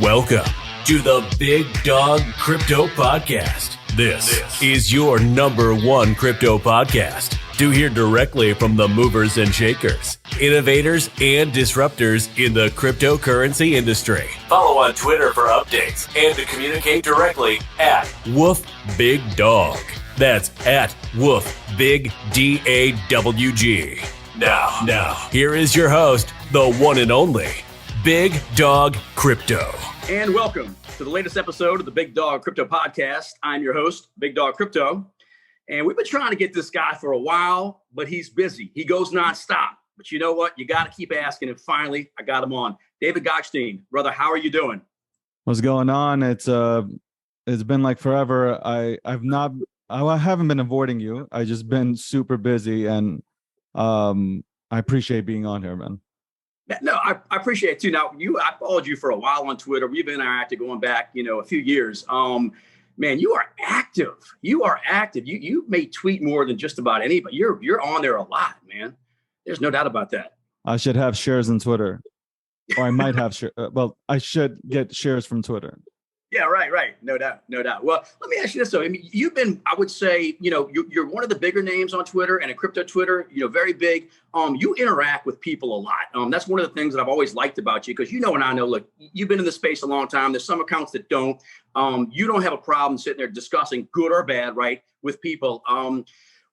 Welcome to the Big Dog Crypto Podcast. This is your number one crypto podcast to hear directly from the movers and shakers, innovators, and disruptors in the cryptocurrency industry. Follow on Twitter for updates and to communicate directly at Woof Big Dog. That's at Woof Big DAWG. Now, here is your host, the one and only Big Dog Crypto. And welcome to the latest episode of the Big Dog Crypto Podcast. I'm your host, Big Dog Crypto. And we've been trying to get this guy for a while, but he's busy. He goes nonstop. But you know what? You got to keep asking. And finally, I got him on. David Gokhshtein, brother, how are you doing? What's going on? It's been like forever. I haven't been avoiding you. I just been super busy, and I appreciate being on here, man. No, I appreciate it too. Now, I followed you for a while on Twitter. We've interacted going back, a few years. Man, you are active. You may tweet more than just about anybody. You're on there a lot, man. There's no doubt about that. I should have shares on Twitter, or I might have shares. Well, I should get shares from Twitter. Yeah, right. No doubt. Well, let me ask you this though. I mean, you've been, I would say, you're one of the bigger names on Twitter and in crypto Twitter, very big. You interact with people a lot. That's one of the things that I've always liked about you because and I know, look, you've been in the space a long time. There's some accounts that don't. You don't have a problem sitting there discussing good or bad, right, with people.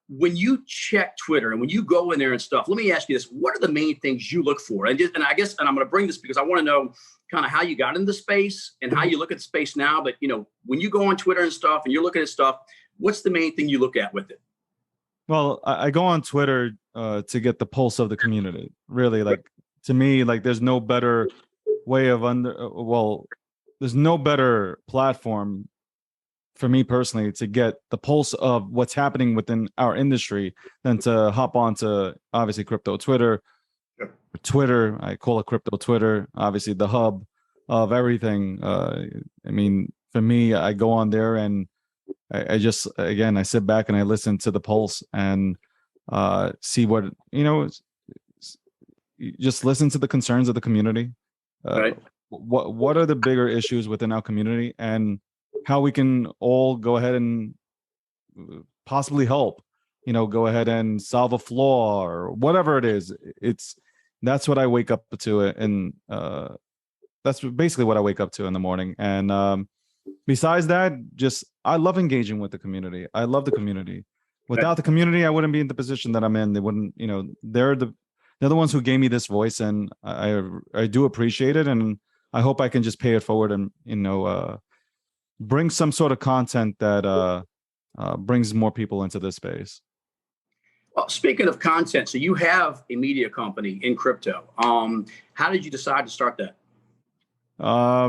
When you check Twitter and when you go in there and stuff, let me ask you this: what are the main things you look for? And I'm going to bring this because I want to know kind of how you got into the space and how you look at the space now. But when you go on Twitter and stuff and you're looking at stuff, what's the main thing you look at with it? Well, I go on Twitter to get the pulse of the community. Really, to me, there's no better way of there's no better platform for me personally to get the pulse of what's happening within our industry than to hop onto obviously crypto Twitter. Sure. Twitter, I call it crypto Twitter, obviously the hub of everything. For me, I go on there and I just, again, I sit back and I listen to the pulse and see what, just listen to the concerns of the community. Right. What are the bigger issues within our community and how we can all go ahead and possibly help, go ahead and solve a flaw or whatever it is. That's what I wake up to. And that's basically what I wake up to in the morning. And besides that, I love engaging with the community. I love the community. Without the community, I wouldn't be in the position that I'm in. They wouldn't, they're the ones who gave me this voice, and I do appreciate it. And I hope I can just pay it forward and, bring some sort of content that brings more people into this space. Well, speaking of content, so you have a media company in crypto. How did you decide to start that? I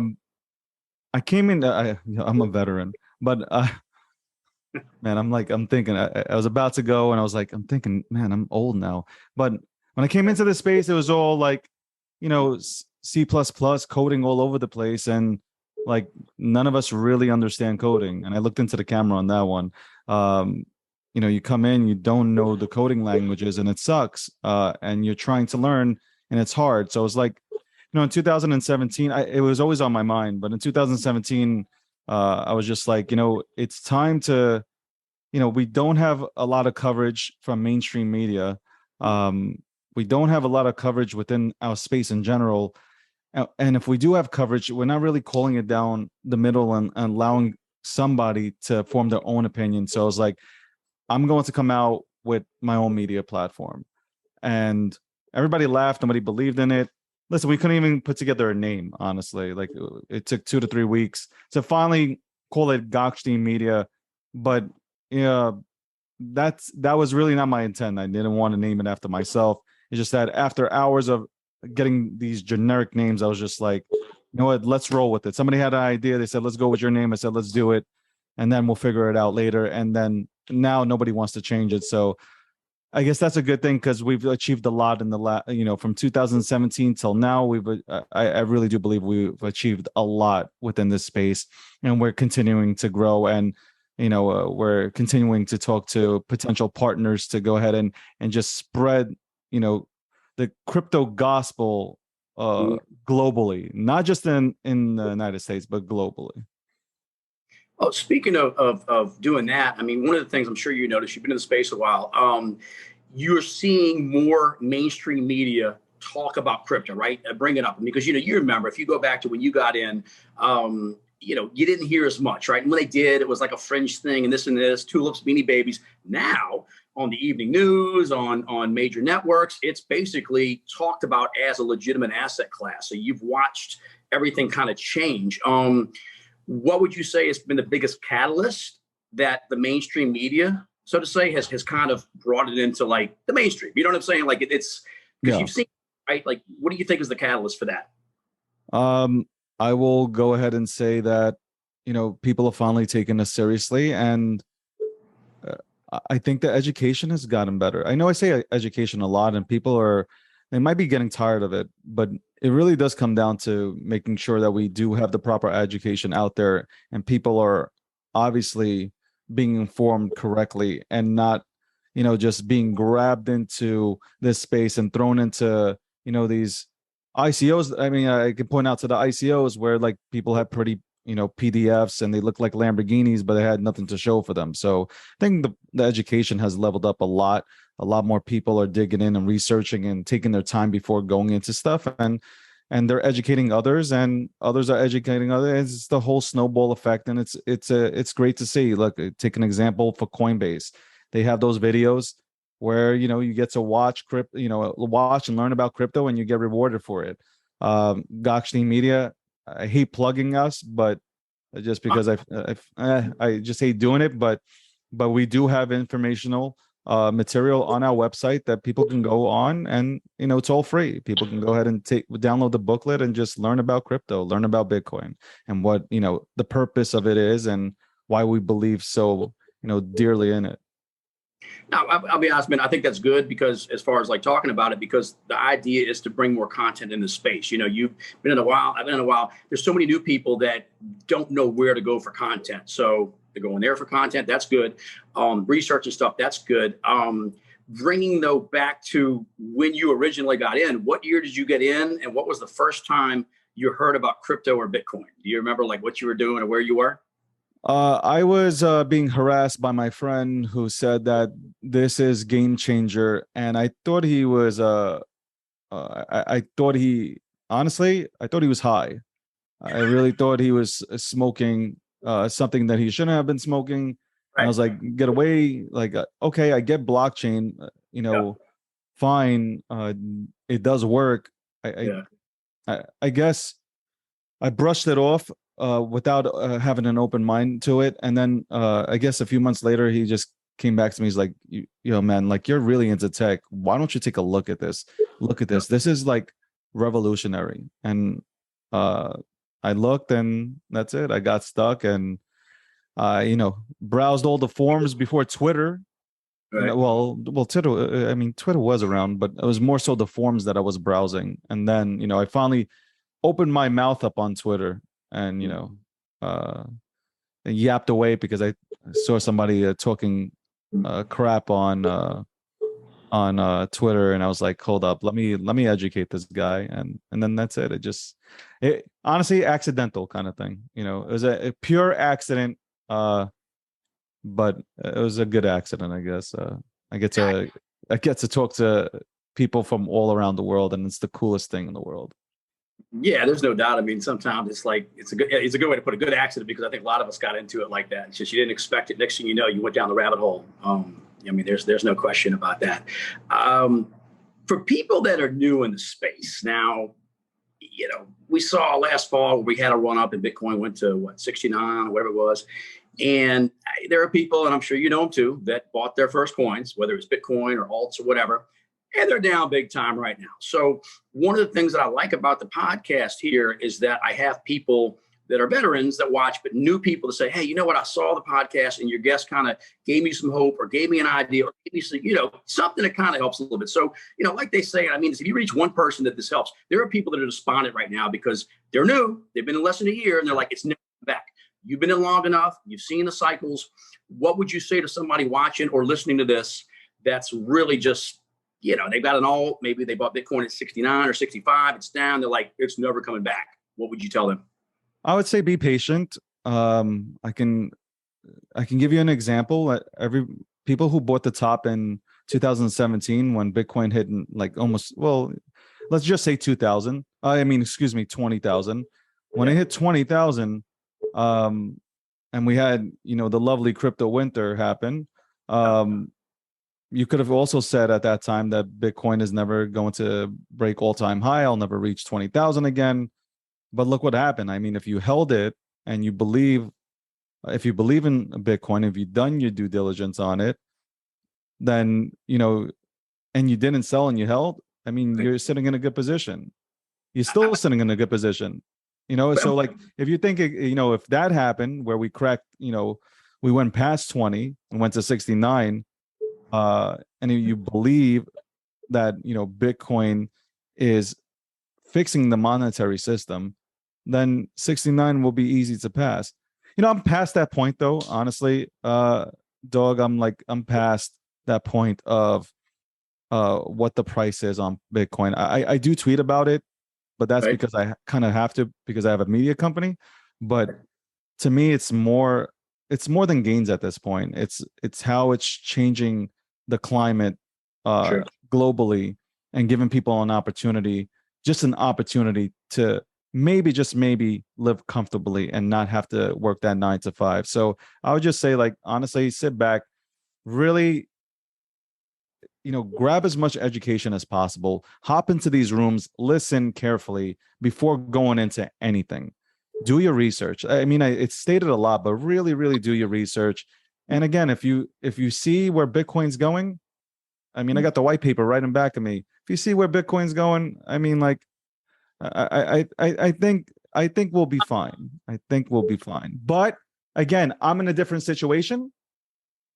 came in. I'm a veteran, but man, I'm thinking. I was about to go, and I was like, I'm thinking, man, I'm old now. But when I came into the space, it was all C++ coding all over the place, and none of us really understand coding. And I looked into the camera on that one. You come in, you don't know the coding languages, and it sucks. And you're trying to learn, and it's hard. So it was in 2017, it was always on my mind. But in 2017, I was just it's time to, we don't have a lot of coverage from mainstream media. We don't have a lot of coverage within our space in general. And if we do have coverage, we're not really calling it down the middle and allowing somebody to form their own opinion. So I was like, I'm going to come out with my own media platform. And everybody laughed. Nobody believed in it. Listen, we couldn't even put together a name, honestly. It took 2 to 3 weeks to finally call it Gokhshtein Media. But that was really not my intent. I didn't want to name it after myself. It's just that after hours of getting these generic names, I was just like, you know what, let's roll with it. Somebody had an idea. They said, let's go with your name. I said, let's do it. And then we'll figure it out later. And then now nobody wants to change it. So I guess that's a good thing because we've achieved a lot in the from 2017 till now. I really do believe we've achieved a lot within this space, and we're continuing to grow. And we're continuing to talk to potential partners to go ahead and just spread the crypto gospel globally, not just in the United States, but globally. Oh, speaking of doing that, I mean, one of the things I'm sure you noticed, you've been in the space a while, you're seeing more mainstream media talk about crypto, right? Bring it up because, you remember if you go back to when you got in, you didn't hear as much, right? And when they did, it was like a fringe thing and this, tulips, beanie babies. Now on the evening news, on major networks, it's basically talked about as a legitimate asset class. So you've watched everything kind of change. What would you say has been the biggest catalyst that the mainstream media, so to say, has kind of brought it into like the mainstream? You know what I'm saying? Like it's because you've seen, right? Like, what do you think is the catalyst for that? I will go ahead and say that, people are finally taking us seriously. And I think the education has gotten better. I know I say education a lot and they might be getting tired of it, but it really does come down to making sure that we do have the proper education out there and people are obviously being informed correctly and not, just being grabbed into this space and thrown into, these ICOs. I mean, I can point out to the ICOs where like people have pretty, PDFs and they look like Lamborghinis, but they had nothing to show for them. So I think the education has leveled up a lot. A lot more people are digging in and researching and taking their time before going into stuff, and they're educating others, and others are educating others. It's the whole snowball effect, and it's great to see. Look, take an example for Coinbase. They have those videos where you get to watch watch and learn about crypto, and you get rewarded for it. Gokhshtein Media, I hate plugging us, but just because I just hate doing it, but we do have informational material on our website that people can go on, and it's all free. People can go ahead and download the booklet and just learn about crypto, learn about Bitcoin, and what the purpose of it is, and why we believe so dearly in it. Now, I'll be honest, man, I think that's good because as far as like talking about it, because the idea is to bring more content in the space. You've been in a while, I've been in a while. There's so many new people that don't know where to go for content. So they're going there for content. That's good. Research and stuff. That's good. Bringing though back to when you originally got in, what year did you get in? And what was the first time you heard about crypto or Bitcoin? Do you remember like what you were doing or where you were? I was being harassed by my friend who said that this is game changer, and I thought he was I thought he honestly I thought he was high. I really thought he was smoking something that he shouldn't have been smoking. And I was like, get away! Like, okay, I get blockchain, fine, it does work. I guess I brushed it off without having an open mind to it. And then I guess a few months later, he just came back to me. He's like, man, like you're really into tech. Why don't you take a look at this? Look at this. This is like revolutionary. And I looked, and that's it. I got stuck, and browsed all the forums before Twitter. Right. Well, Twitter. I mean, Twitter was around, but it was more so the forums that I was browsing. And then, I finally opened my mouth up on Twitter, and yapped away because I saw somebody talking crap on Twitter, and I was like, hold up, let me educate this guy, and then that's it. It honestly accidental kind of thing. It was a pure accident, but it was a good accident, I guess. I get to talk to people from all around the world, and it's the coolest thing in the world. Yeah, there's no doubt. I mean, sometimes it's like it's a good way to put a good accident, because I think a lot of us got into it like that. It's just you didn't expect it. Next thing you know, you went down the rabbit hole. I mean, there's no question about that. For people that are new in the space now, we saw last fall where we had a run up and Bitcoin went to 69 or whatever it was. And there are people, and I'm sure you know them too, that bought their first coins, whether it's Bitcoin or alts or whatever, and they're down big time right now. So one of the things that I like about the podcast here is that I have people that are veterans that watch, but new people to say, hey, you know what? I saw the podcast and your guest kind of gave me some hope or gave me an idea or gave me some, something that kind of helps a little bit. So, like they say, I mean, if you reach one person that this helps, there are people that are despondent right now because they're new. They've been in less than a year and they're like, it's never back. You've been in long enough. You've seen the cycles. What would you say to somebody watching or listening to this that's really just they've got an alt. Maybe they bought Bitcoin at 69 or 65. It's down. They're like, it's never coming back. What would you tell them? I would say be patient. I can give you an example. Every people who bought the top in 2017 when Bitcoin hit like almost, well, let's just say 2000. Excuse me, 20,000. When it hit 20,000, and we had, the lovely crypto winter happen. You could have also said at that time that Bitcoin is never going to break all-time high. I'll never reach 20,000 again. But look what happened. I mean, if you held it and you believe, if you believe in Bitcoin, if you've done your due diligence on it, then, and you didn't sell and you held, I mean, you're sitting in a good position. You're still sitting in a good position, So like, if you think, if that happened where we cracked, we went past 20 and went to 69, and you believe that, Bitcoin is fixing the monetary system, then 69 will be easy to pass. I'm past that point though, honestly, Dawg. I'm past that point of what the price is on Bitcoin. I do tweet about it, but that's because I kind of have to, because I have a media company. But to me, it's more than gains at this point. It's how it's changing the climate globally and giving people an opportunity to maybe live comfortably and not have to work that 9 to 5. So I would just say, like, honestly, sit back, really, grab as much education as possible, hop into these rooms, listen carefully before going into anything. Do your research. I mean, it's stated a lot, but really, really do your research. And again, if you see where Bitcoin's going, I mean, I got the white paper right in back of me. If you see where Bitcoin's going, I mean, like, I think we'll be fine. I think we'll be fine. But again, I'm in a different situation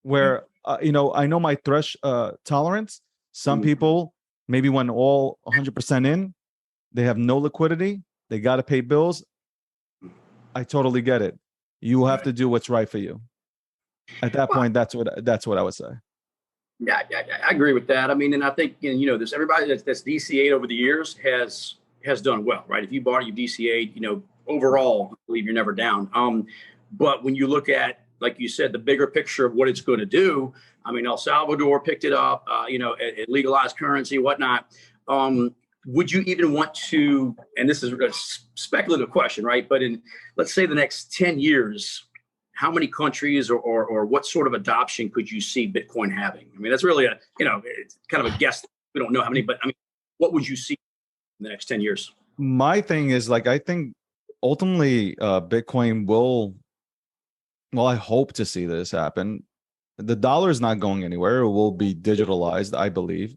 where I know my tolerance. Some people maybe went all 100% in. They have no liquidity. They got to pay bills. I totally get it. You have to do what's right for you. At that point, that's what I would say. Yeah, I agree with that. I mean, and I think this everybody that's DCA'd over the years has done well, right? If you bought it, you DCA'd, overall, I believe you're never down. But when you look at, like you said, the bigger picture of what it's going to do, I mean, El Salvador picked it up, it legalized currency, whatnot. Would you even want to, and this is a speculative question, right? But in, let's say, the next 10 years, how many countries or what sort of adoption could you see Bitcoin having? I mean, that's really it's kind of a guess. We don't know how many, but I mean, what would you see in the next 10 years? My thing is, like, I think ultimately Bitcoin will, well, I hope to see this happen. The dollar is not going anywhere. It will be digitalized, I believe.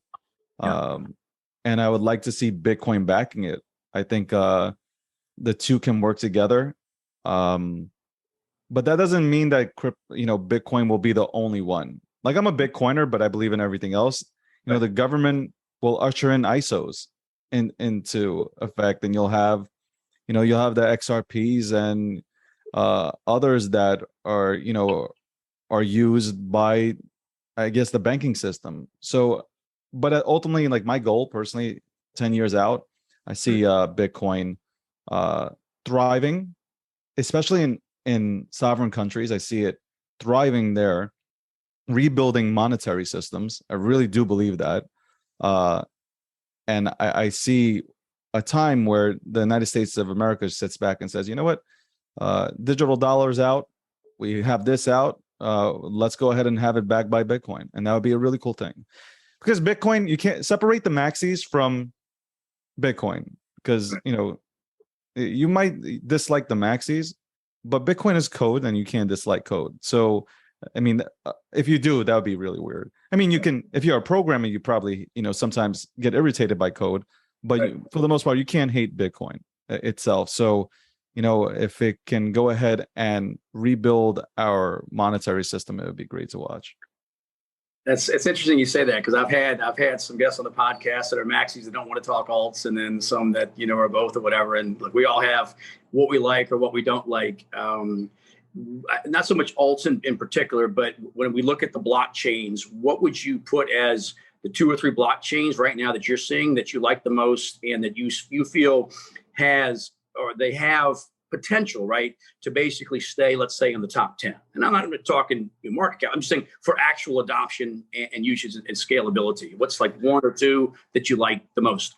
Yeah. And I would like to see Bitcoin backing it. I think the two can work together. But that doesn't mean that Bitcoin will be the only one. Like, I'm a Bitcoiner, but I believe in everything else. The government will usher in ISOs into effect, and you'll have the XRPs and others that are used by, I guess, the banking system. So, but ultimately, like, my goal personally, 10 years out, I see Bitcoin thriving, especially in sovereign countries. I see it thriving there, rebuilding monetary systems. I really do believe that. And I see a time where the United States of America sits back and says, you know what, digital dollars out, we have this out, let's go ahead and have it backed by Bitcoin. And that would be a really cool thing. Because Bitcoin, you can't separate the maxis from Bitcoin, because you might dislike the maxis, but Bitcoin is code and you can't dislike code. So, I mean, if you do, that would be really weird. I mean, you can, if you're a programmer, you probably, sometimes get irritated by code, but for the most part, you can't hate Bitcoin itself. So, if it can go ahead and rebuild our monetary system, it would be great to watch. It's interesting you say that, because I've had some guests on the podcast that are maxis that don't want to talk alts, and then some that are both or whatever. And look, we all have what we like or what we don't like. Not so much alts in particular, but when we look at the blockchains, what would you put as the 2 or 3 blockchains right now that you're seeing that you like the most and that you feel has or they have potential, right, to basically stay, let's say, in the top 10? And I'm not talking market cap. I'm just saying for actual adoption and usage and scalability. What's like 1 or 2 that you like the most?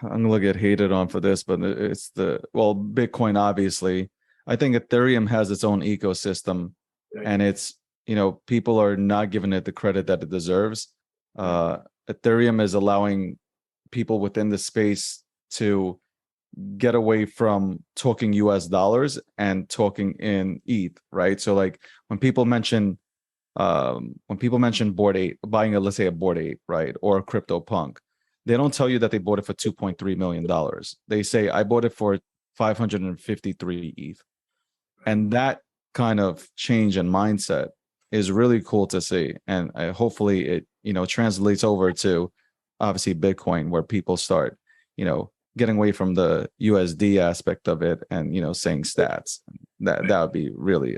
I'm gonna get hated on for this, but it's Bitcoin, obviously. I think Ethereum has its own ecosystem, and it's, people are not giving it the credit that it deserves. Ethereum is allowing people within the space to get away from talking US dollars and talking in ETH, right? So like when people mention Bored Ape, buying let's say a Bored Ape, right, or a CryptoPunk, they don't tell you that they bought it for $2.3 million. They say, I bought it for 553 ETH. And that kind of change in mindset is really cool to see. And hopefully it, translates over to obviously Bitcoin, where people start, getting away from the USD aspect of it and, saying stats. That would be really,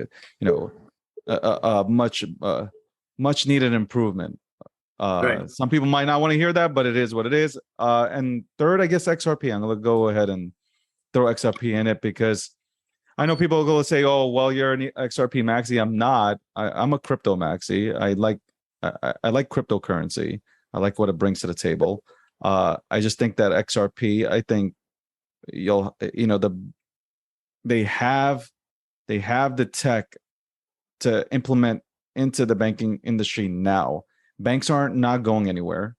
a much needed improvement. Some people might not want to hear that, but it is what it is. And third, I guess XRP. I'm going to go ahead and throw XRP in it because I know people are going to say, "Oh, well, you're an XRP maxi." I'm not. I'm a crypto maxi. I like cryptocurrency. I like what it brings to the table. I just think that XRP. I think they have the tech to implement into the banking industry now. Banks aren't not going anywhere.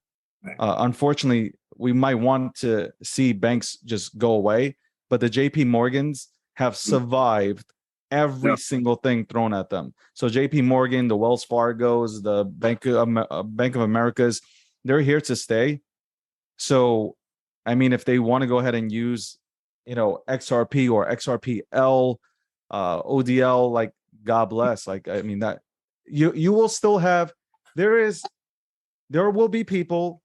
Unfortunately, we might want to see banks just go away, but the JP Morgans have survived every single thing thrown at them. So JP Morgan, the Wells Fargos, the Bank of Americas, they're here to stay. So, I mean, if they want to go ahead and use, XRP or XRPL, ODL, like, God bless. Like, I mean, that you will still have. There will be people,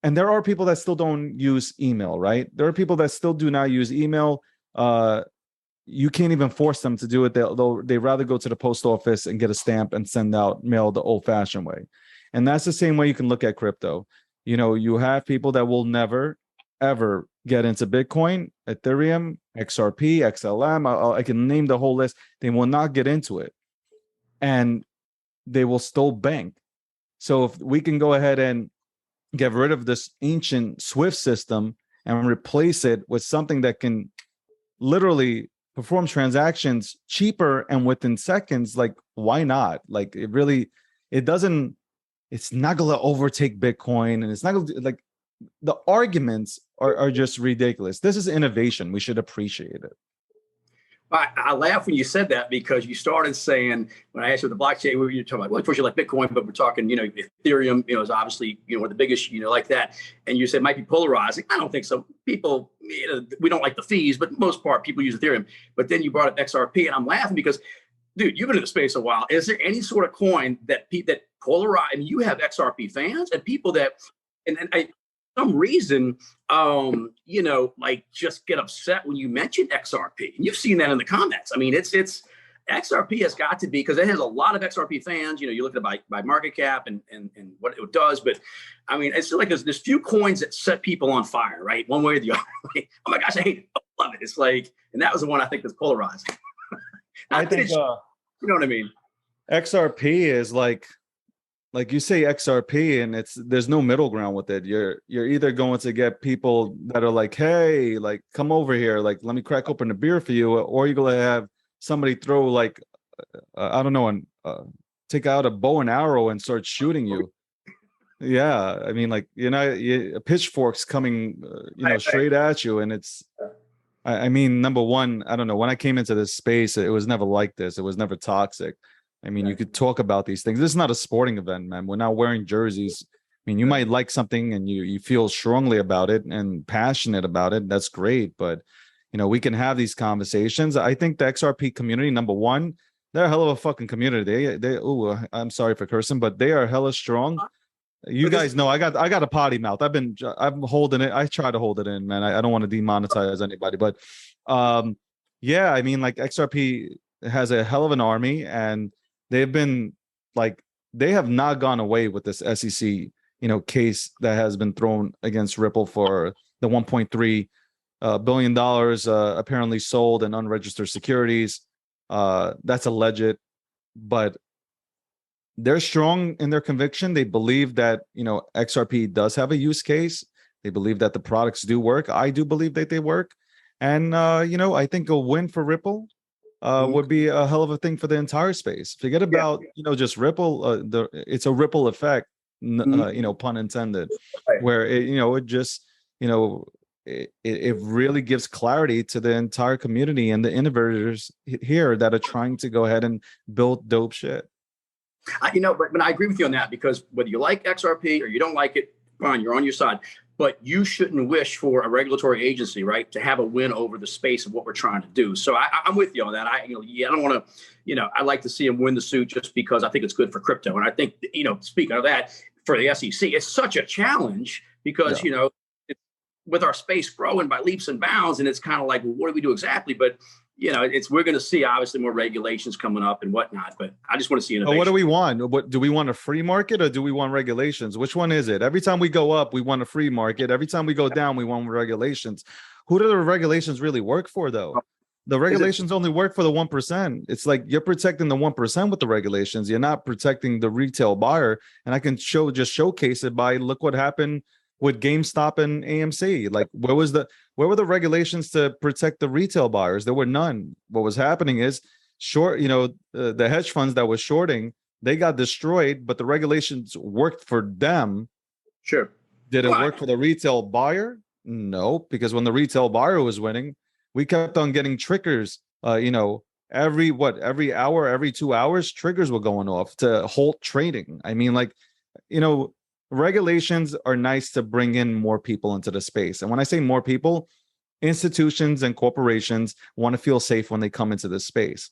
and there are people that still don't use email, right? There are people that still do not use email. You can't even force them to do it. They'd rather go to the post office and get a stamp and send out mail the old-fashioned way. And that's the same way you can look at crypto. You have people that will never, ever get into Bitcoin, Ethereum, XRP, XLM. I can name the whole list. They will not get into it. And they will still bank. So if we can go ahead and get rid of this ancient SWIFT system and replace it with something that can literally perform transactions cheaper and within seconds, like, why not? Like, it's not going to overtake Bitcoin, and it's not going to, like, the arguments are just ridiculous. This is innovation. We should appreciate it. I laugh when you said that because you started saying, when I asked you the blockchain, we were talking about, well, of course you like Bitcoin, but we're talking, Ethereum, is obviously, one of the biggest, like that. And you said it might be polarizing. I don't think so. People, we don't like the fees, but most part people use Ethereum. But then you brought up XRP, and I'm laughing because, dude, you've been in the space a while. Is there any sort of coin that polarize? I mean, you have XRP fans and people that, some reason, like, just get upset when you mention XRP. And you've seen that in the comments. I mean, it's XRP has got to be, because it has a lot of XRP fans. You look at it by market cap and what it does. But I mean, it's like there's few coins that set people on fire, right? One way or the other. Like, oh my gosh, I hate it. I love it. It's like, and that was the one I think that's polarizing. I think, you know what I mean? XRP is like you say XRP, and there's no middle ground with it. You're either going to get people that are like, hey, like, come over here, like, let me crack open a beer for you, or you're gonna have somebody throw, like, I don't know, and take out a bow and arrow and start shooting you. Yeah, I mean, like, pitchforks coming, straight at you, and it's. I mean, number one, I don't know. When I came into this space, it was never like this. It was never toxic. I mean, you could talk about these things. This is not a sporting event, man. We're not wearing jerseys. I mean, you might like something and you feel strongly about it and passionate about it. That's great. But, we can have these conversations. I think the XRP community, number one, they're a hell of a fucking community. I'm sorry for cursing, but they are hella strong. You guys know I got a potty mouth. I'm holding it. I try to hold it in, man. I don't want to demonetize anybody, but yeah, I mean, like, XRP has a hell of an army, and they've been, like, they have not gone away with this SEC, case that has been thrown against Ripple for the $1.3 billion apparently sold in unregistered securities. That's alleged, but they're strong in their conviction. They believe that, XRP does have a use case. They believe that the products do work. I do believe that they work. And, I think a win for Ripple would be a hell of a thing for the entire space. Forget about, just Ripple. It's a ripple effect, pun intended, Right. where it just, it really gives clarity to the entire community and the innovators here that are trying to go ahead and build dope shit. But I agree with you on that, because whether you like XRP or you don't like it, fine, you're on your side. But you shouldn't wish for a regulatory agency, right, to have a win over the space of what we're trying to do. So I'm with you on that. I don't want to, I like to see him win the suit just because I think it's good for crypto. And I think, speaking of that, for the SEC, it's such a challenge because, it's, with our space growing by leaps and bounds, and it's kind of like, well, what do we do exactly? But we're going to see obviously more regulations coming up and whatnot, but I just want to see innovation. What do we want? What do we want, a free market or do we want regulations? Which one is it? Every time we go up, we want a free market. Every time we go down, we want regulations. Who do the regulations really work for, though? The regulations only work for the 1%. It's like you're protecting the 1% with the regulations. You're not protecting the retail buyer. And I can showcase it by look what happened with GameStop and AMC. Like, where were the regulations to protect the retail buyers? There were none. What was happening is the hedge funds that were shorting, they got destroyed, but the regulations worked for them. Sure. Did it work for the retail buyer? No, because when the retail buyer was winning, we kept on getting triggers. Every hour, every 2 hours, triggers were going off to halt trading. I mean, regulations are nice to bring in more people into the space. And when I say more people, institutions and corporations want to feel safe when they come into this space.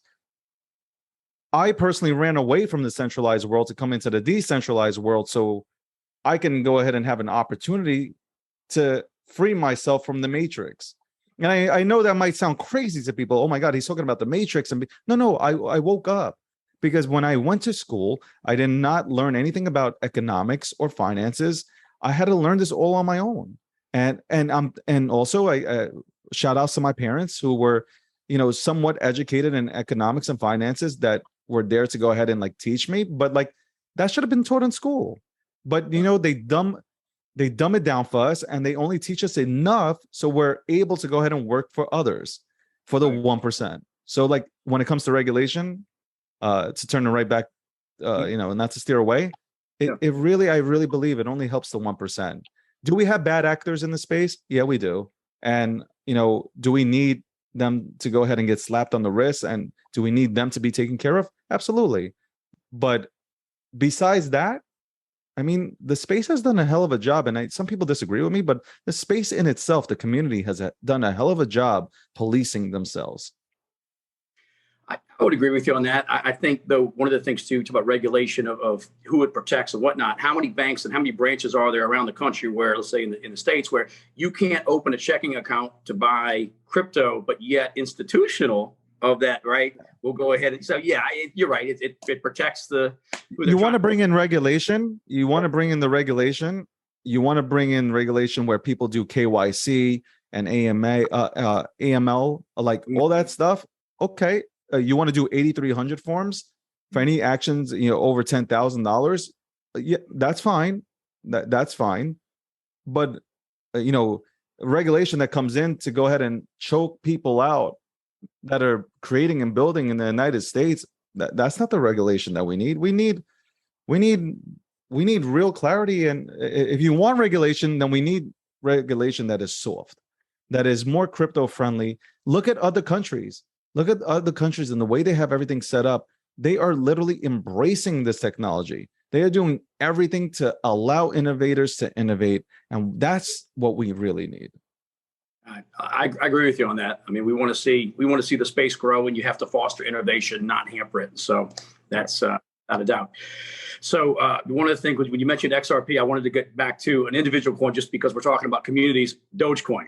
I personally ran away from the centralized world to come into the decentralized world so I can go ahead and have an opportunity to free myself from the matrix. And I know that might sound crazy to people. Oh my God, he's talking about the matrix. And no, I woke up. Because when I went to school, I did not learn anything about economics or finances. I had to learn this all on my own. And also I shout outs to my parents who were, somewhat educated in economics and finances that were there to go ahead and teach me. But that should have been taught in school. But they dumb it down for us, and they only teach us enough so we're able to go ahead and work for others, for the 1%. So when it comes to regulation, to turn it right back, and not to steer away. I really believe it only helps the 1%. Do we have bad actors in the space? Yeah, we do. And, do we need them to go ahead and get slapped on the wrist? And do we need them to be taken care of? Absolutely. But besides that, I mean, the space has done a hell of a job. And some people disagree with me, but the space in itself, the community has done a hell of a job policing themselves. I would agree with you on that. I think, though, one of the things, too, about regulation of who it protects and whatnot, how many banks and how many branches are there around the country where, let's say in the States, where you can't open a checking account to buy crypto, but yet institutional of that, right, will go ahead. And so, yeah, you're right. It protects the... You want to bring in regulation. You want to bring in the regulation. You want to bring in regulation where people do KYC and AML, all that stuff. Okay. You want to do 8,300 forms for any actions, over $10,000. Yeah, that's fine. That's fine. But, regulation that comes in to go ahead and choke people out that are creating and building in the United States, that's not the regulation that we need. We need real clarity. And if you want regulation, then we need regulation that is soft, that is more crypto friendly. Look at other countries. Look at other countries and the way they have everything set up. They are literally embracing this technology. They are doing everything to allow innovators to innovate. And that's what we really need. I agree with you on that. I mean, we want to see the space grow, and you have to foster innovation, not hamper it. So that's not a doubt. So one of the things, when you mentioned XRP, I wanted to get back to an individual coin just because we're talking about communities, Dogecoin.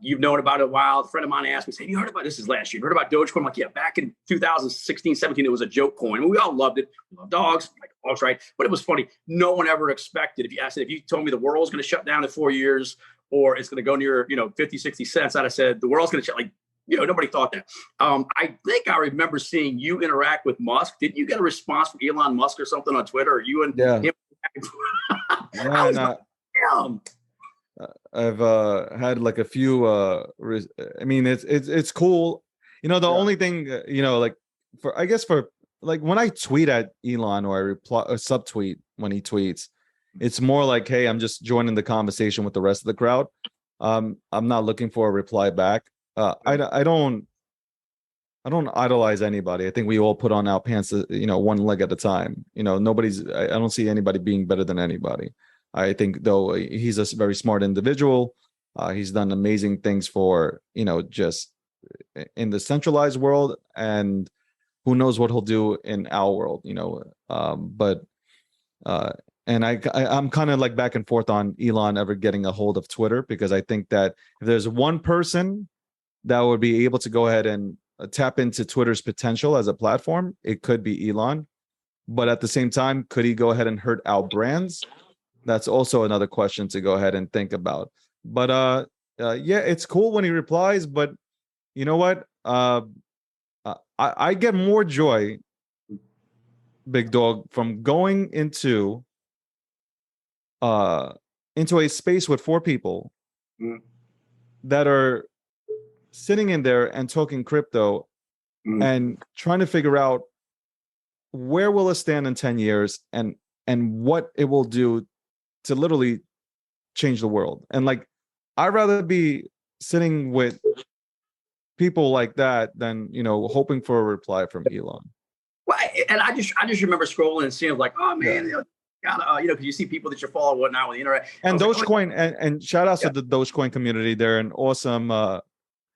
You've known about it a while. A friend of mine asked me, "Hey, you heard about this? Is last year? You heard about Dogecoin?" I'm like, "Yeah, back in 2016, 17, it was a joke coin. And we all loved it. We love dogs, like dogs, right?" But it was funny. No one ever expected. If you told me the world's going to shut down in 4 years, or it's going to go near 50, 60 cents, I'd have said the world's going to shut. Like, nobody thought that. I think I remember seeing you interact with Musk. Didn't you get a response from Elon Musk or something on Twitter? Or you and him? I was like, damn. I've had like a few I mean, it's cool. The only thing, like for like when I tweet at Elon, or I reply or subtweet when he tweets, it's more like, hey, I'm just joining the conversation with the rest of the crowd. I'm not looking for a reply back. I don't idolize anybody. I think we all put on our pants, one leg at a time. I don't see anybody being better than anybody. I think, though, he's a very smart individual. He's done amazing things for, just in the centralized world, and who knows what he'll do in our world, and I'm kind of like back and forth on Elon ever getting a hold of Twitter, because I think that if there's one person that would be able to go ahead and tap into Twitter's potential as a platform, it could be Elon. But at the same time, could he go ahead and hurt our brands? That's also another question to go ahead and think about. But yeah, it's cool when he replies. But you know what? I get more joy, Big Dog, from going into a space with 4 people that are sitting in there and talking crypto and trying to figure out where will it stand in 10 years and what it will do to literally change the world. And like, I'd rather be sitting with people like that than, hoping for a reply from Elon. Well, and I just remember scrolling and seeing like, oh man, gotta, because you see people that you follow and whatnot with the internet. And Dogecoin, and shout out to the Dogecoin community. They're an awesome,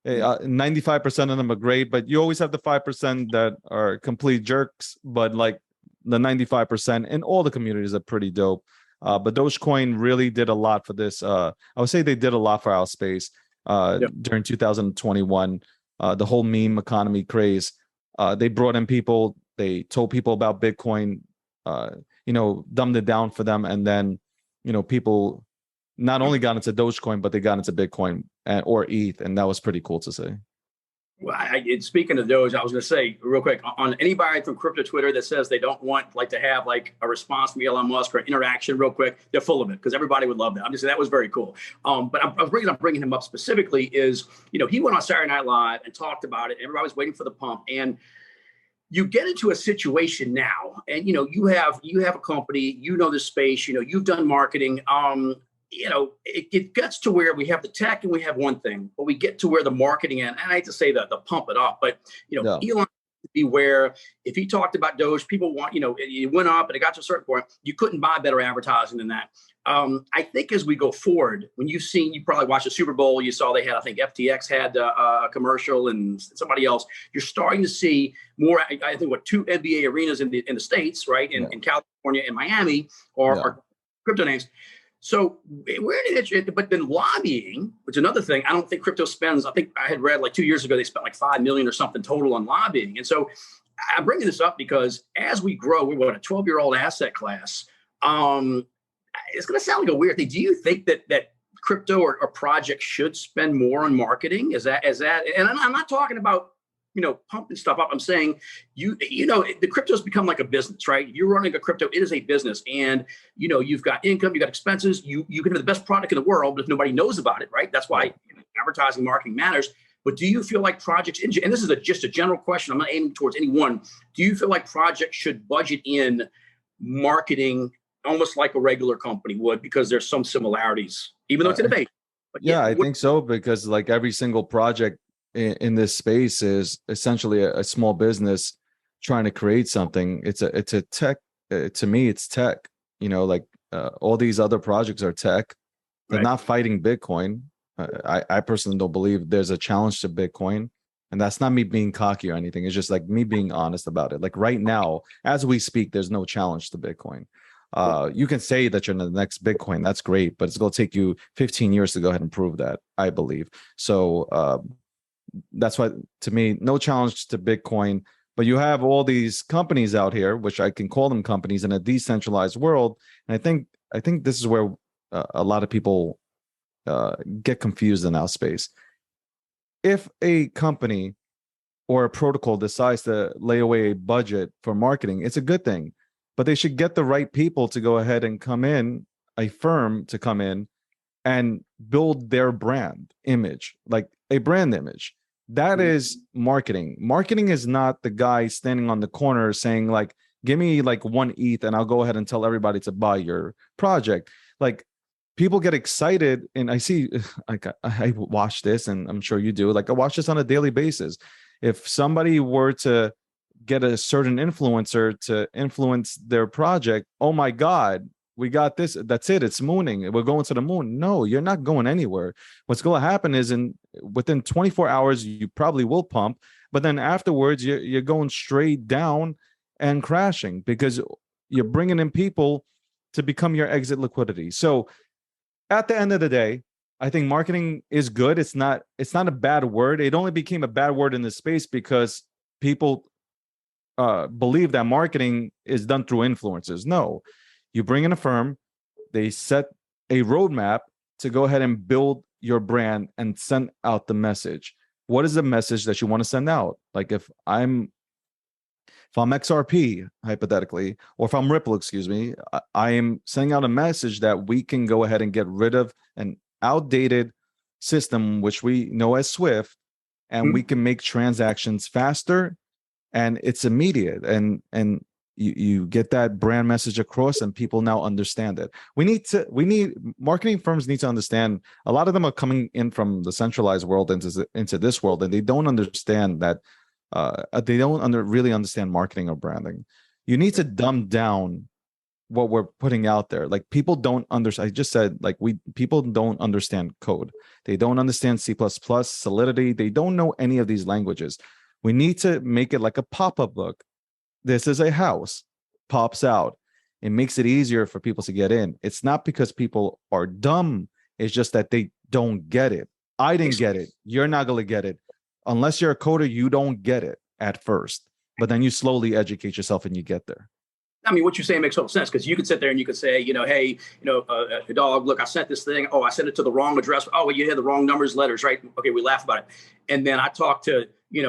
95% of them are great, but you always have the 5% that are complete jerks. But like the 95% in all the communities are pretty dope. But Dogecoin really did a lot for this. I would say they did a lot for our space during 2021. The whole meme economy craze. They brought in people. They told people about Bitcoin. Dumbed it down for them, and then people not only got into Dogecoin, but they got into Bitcoin or ETH, and that was pretty cool to see. Well, speaking of Doge, I was going to say real quick on anybody from crypto Twitter that says they don't want to have like a response from Elon Musk or interaction real quick, they're full of it, because everybody would love that. I'm just saying that was very cool. But I'm bringing him up specifically is, he went on Saturday Night Live and talked about it. And everybody was waiting for the pump, and you get into a situation now, and you have a company, the space, you've done marketing. It gets to where we have the tech and we have one thing, but we get to where the marketing and I hate to say the pump it up, but Elon, beware. If he talked about Doge, people want, it went up and it got to a certain point, you couldn't buy better advertising than that. I think as we go forward, when you probably watched the Super Bowl, you saw they had, I think FTX had a commercial and somebody else. You're starting to see more, I think 2 NBA arenas in the States, right? In California and Miami are crypto names. So we're in it, but then lobbying, which is another thing. I don't think crypto spends. I think I had read like 2 years ago they spent like $5 million or something total on lobbying. And so I'm bringing this up because as we grow, we're a 12-year-old asset class. It's going to sound like a weird thing. Do you think that crypto or projects should spend more on marketing? Is that? And I'm not talking about pumping stuff up. I'm saying, the crypto's become like a business, right? You're running a crypto, it is a business. And, you've got income, you've got expenses, you can have the best product in the world, but if nobody knows about it, right? That's why advertising, marketing matters. But do you feel like projects, and this is just a general question, I'm not aiming towards anyone. Do you feel like projects should budget in marketing almost like a regular company would, because there's some similarities, even though it's innovation? Yeah, I think so, because like every single project in this space is essentially a small business trying to create something. It's a tech. To me, it's tech. All these other projects are tech. They're not fighting Bitcoin. I personally don't believe there's a challenge to Bitcoin, and that's not me being cocky or anything. It's just like me being honest about it. Like right now, as we speak, there's no challenge to Bitcoin. You can say that you're the next Bitcoin. That's great, but it's going to take you 15 years to go ahead and prove that, I believe. So that's why, to me, no challenge to Bitcoin. But you have all these companies out here, which I can call them companies, in a decentralized world. And I think this is where a lot of people get confused in our space. If a company or a protocol decides to lay away a budget for marketing, it's a good thing. But they should get the right people to go ahead and come in, a firm to come in and build their brand image, like a brand image. That is marketing. Marketing is not the guy standing on the corner saying like, give me like 1 ETH and I'll go ahead and tell everybody to buy your project. Like, people get excited, and I see, like, I watch this, and I'm sure you do. Like, I watch this on a daily basis. If somebody were to get a certain influencer to influence their project, oh my God, we got this. That's it. It's mooning. We're going to the moon. No, you're not going anywhere. What's going to happen is within 24 hours, you probably will pump, but then afterwards, you're going straight down and crashing because you're bringing in people to become your exit liquidity. So at the end of the day, I think marketing is good. It's not a bad word. It only became a bad word in this space because people believe that marketing is done through influencers. No, you bring in a firm, they set a roadmap to go ahead and build your brand and send out the message. What is the message that you want to send out? Like if I'm XRP, hypothetically, or if I'm Ripple, excuse me, I am sending out a message that we can go ahead and get rid of an outdated system, which we know as Swift, and we can make transactions faster, and it's immediate, and you get that brand message across, and people now understand it. We need marketing firms need to understand. A lot of them are coming in from the centralized world into this world, and they don't understand that. They don't really understand marketing or branding. You need to dumb down what we're putting out there. Like, people don't understand. I just said, like, people don't understand code. They don't understand C++, Solidity. They don't know any of these languages. We need to make it like a pop-up book. This is a house, pops out. It makes it easier for people to get in. It's not because people are dumb. It's just that they don't get it. I didn't get it. You're not going to get it. Unless you're a coder, you don't get it at first, but then you slowly educate yourself and you get there. I mean, what you say makes total sense, because you could sit there and you could say, hey, Dawg, look, I sent this thing. Oh, I sent it to the wrong address. Oh, well, you had the wrong numbers, letters, right? Okay, we laugh about it. And then I talked to,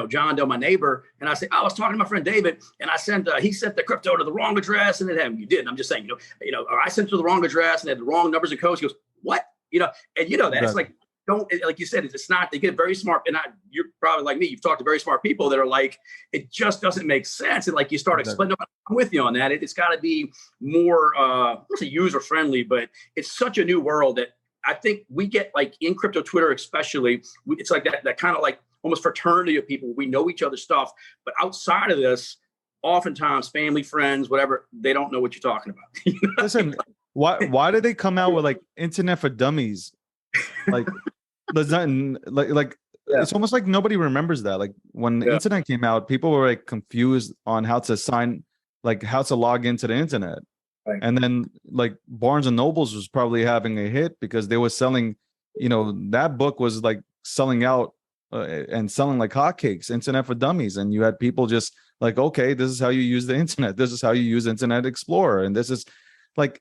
John Doe, my neighbor, and I said, I was talking to my friend David, and I sent, he sent the crypto to the wrong address, and then you didn't. I'm just saying, or I sent it to the wrong address and had the wrong numbers and codes. He goes, what? And that it's like, don't, like you said, it's not, they get very smart, and you're probably like me, you've talked to very smart people that are like, it just doesn't make sense. And like you start explaining, I'm with you on that. It's got to be more, I don't say user friendly, but it's such a new world that I think we get, like in crypto Twitter, especially, it's like that kind of like almost fraternity of people. We know each other's stuff, but outside of this, oftentimes family, friends, whatever, they don't know what you're talking about. Listen, why did they come out with like internet for dummies? Like, it's almost like nobody remembers that. Like, when the internet came out, people were like confused on how to log into the internet. Right. And then like Barnes and Nobles was probably having a hit because they were selling, that book was like selling out and selling like hotcakes, Internet for Dummies. And you had people just like, okay, this is how you use the internet. This is how you use Internet Explorer. And this is like,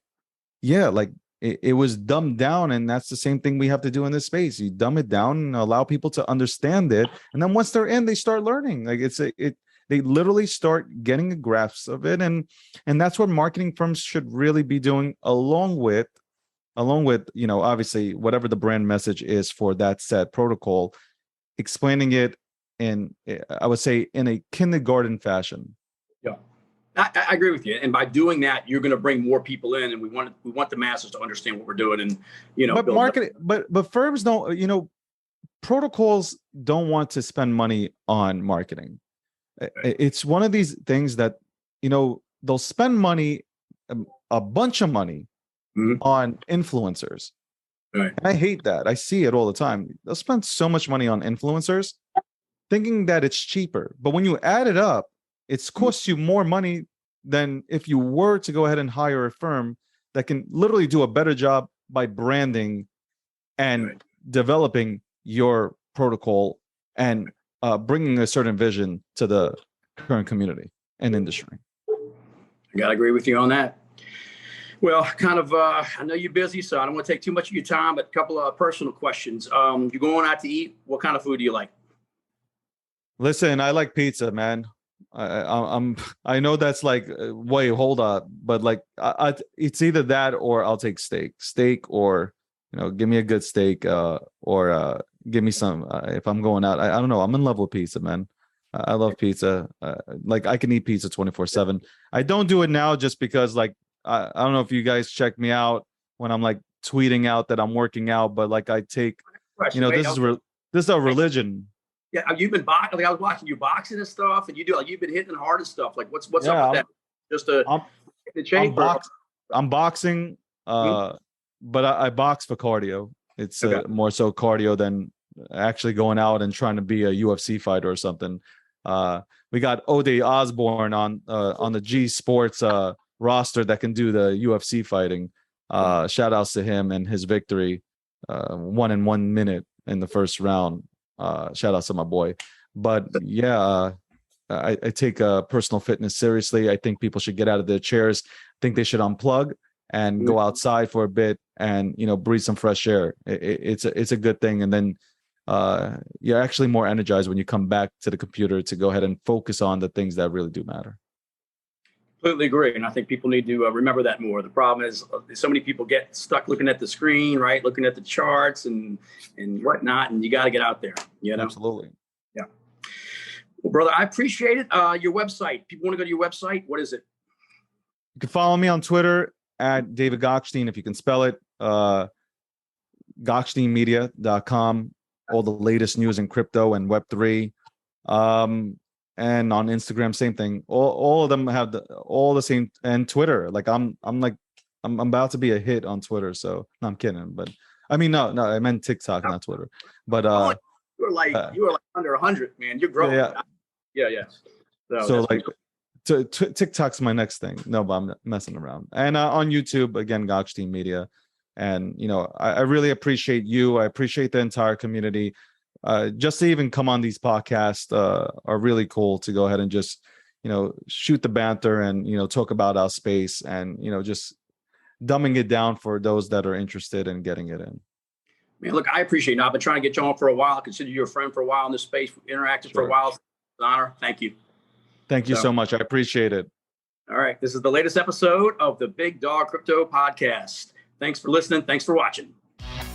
it was dumbed down, and that's the same thing we have to do in this space. You dumb it down and allow people to understand it, and then once they're in, they start learning. Like they literally start getting a grasp of it, and that's what marketing firms should really be doing, along with obviously whatever the brand message is for that set protocol, explaining it in, I would say, in a kindergarten fashion. Yeah. I agree with you, and by doing that, you're going to bring more people in, and we want the masses to understand what we're doing, and But marketing, but firms don't, protocols don't want to spend money on marketing. Right. It's one of these things that they'll spend money, a bunch of money, on influencers. Right. And I hate that. I see it all the time. They'll spend so much money on influencers, thinking that it's cheaper, but when you add it up, it's costs you more money than if you were to go ahead and hire a firm that can literally do a better job by branding and developing your protocol and bringing a certain vision to the current community and industry. I gotta agree with you on that. Well, I know you're busy, so I don't want to take too much of your time, but a couple of personal questions. You're going out to eat. What kind of food do you like? Listen, I like pizza, man. I know that's like, wait, hold up, but like, it's either that or I'll take steak, or give me a good steak, or give me some. If I'm going out, I don't know. I'm in love with pizza, man. I love pizza. Like I can eat pizza 24/7. I don't do it now just because like. I don't know if you guys check me out when I'm like tweeting out that I'm working out, but like I take, this is a religion. Yeah, you've been boxing. Like I was watching you boxing and stuff, and you've been hitting hard and stuff. Like what's up with that? Just I'm boxing, but I box for cardio. It's more so cardio than actually going out and trying to be a UFC fighter or something. We got Ode Osborne on the G Sports roster that can do the UFC fighting. Shout outs to him and his victory, 1 in 1 minute in the first round. Shout outs to my boy. But I take personal fitness seriously. I think people should get out of their chairs. I think they should unplug and go outside for a bit and breathe some fresh air. It's a good thing. And then you're actually more energized when you come back to the computer to go ahead and focus on the things that really do matter. Completely agree, and I think people need to remember that more. The problem is so many people get stuck looking at the screen, right? Looking at the charts and whatnot, and you got to get out there. Absolutely. Yeah. Well, brother, I appreciate it. Your website. People want to go to your website. What is it? You can follow me on Twitter at David Gokhshtein, if you can spell it. Gokhsteinmedia.com. All the latest news in crypto and Web3. And on Instagram, same thing. All of them have all the same, and Twitter. Like I'm about to be a hit on Twitter. So no, I'm kidding. But I mean, no, I meant TikTok, not Twitter. But you were like under 100, man. You're growing. Yeah. So like, TikTok's my next thing. No, but I'm not messing around. And on YouTube, again, Gokhshtein Media. And I really appreciate you. I appreciate the entire community. Just to even come on these podcasts are really cool to go ahead and just, shoot the banter and, talk about our space and, just dumbing it down for those that are interested in getting it in. Man, look, I appreciate it. I've been trying to get you on for a while. I consider you a friend for a while in this space, interacted for a while. It's an honor. Thank you. Thank you so much. I appreciate it. All right. This is the latest episode of the Big Dog Crypto Podcast. Thanks for listening. Thanks for watching.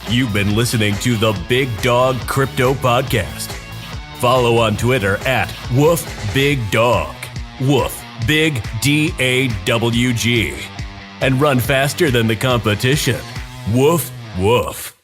You've been listening to the Big Dog Crypto Podcast. Follow on Twitter at WoofBigDog. Woof, big DAWG. And run faster than the competition. Woof, woof.